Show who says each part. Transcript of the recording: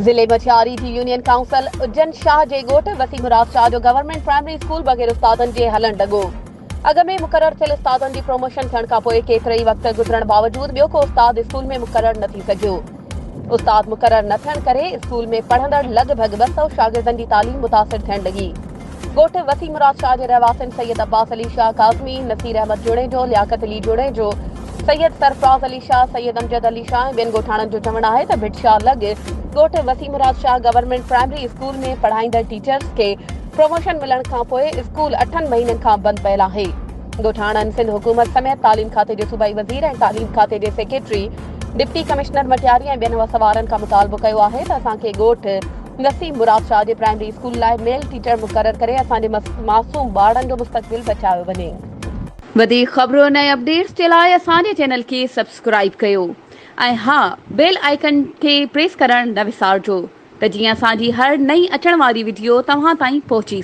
Speaker 1: जिले मछियारी जी union council Ujjain Shah जे ॻोठ वसी मुराद शाह जो गवर्नमेंट प्राइमरी स्कूल बग़ैर उस्तादनि जे हलण लॻो। अॻ में मुक़रर थियल उस्तादनि जी प्रोमोशन थियण खां पोइ केतिरे ई वक़्त गुज़रण बावजूद ॿियो को उस्ताद स्कूल में मुक़रर न थी सघियो। उस्ताद मुक़रर न थियण करे स्कूल में पढ़ंदड़ लॻभॻ 200 शागिर्दनि जी तालीम मुतासिर थियण लॻी। ॻोठ वसी मुराद शाह जे रहवासियुनि सैयद अब्बास अली शाह काज़मी, नसीर अहमद जुड़ेजो, लियाकत अली जुड़ेजो, सैयद सरफराज अली शाह, सैयद अमजद अली शाह ऐं ॿियनि ॻोठाणनि जो चवणु आहे त भिटशा लॻ ॻोठ वसी मुराद शाह गवर्नमेंट प्राइमरी स्कूल में पढ़ाईंदड़ टीचर्स खे प्रोमोशन मिलण खां पोइ स्कूल 8 महीननि खां बंदि पियल आहे। ॻोठाणनि सिंध हुकूमत समेत तालीम खाते जे सूबाई वज़ीर ऐं तालीम खाते जे सेक्रेटरी, डिप्टी कमिश्नर मटियारी ऐं ॿियनि वसवारनि खां मुतालबो कयो आहे त असांखे ॻोठ वसी मुराद शाह जे प्राइमरी स्कूल लाइ मेल टीचर मुक़रर करे असांजे मासूम ॿारनि जो मुस्तक़बिल बचायो वञे। वधीक ख़बरुनि ऐं अपडेट्स जे लाइ असांजे चैनल खे सब्सक्राइब कयो ऐं हा, बेल आइकन खे प्रेस करणु न विसारिजो त जीअं असांजी हर नई अचण वारी वीडियो तव्हां ताईं पहुची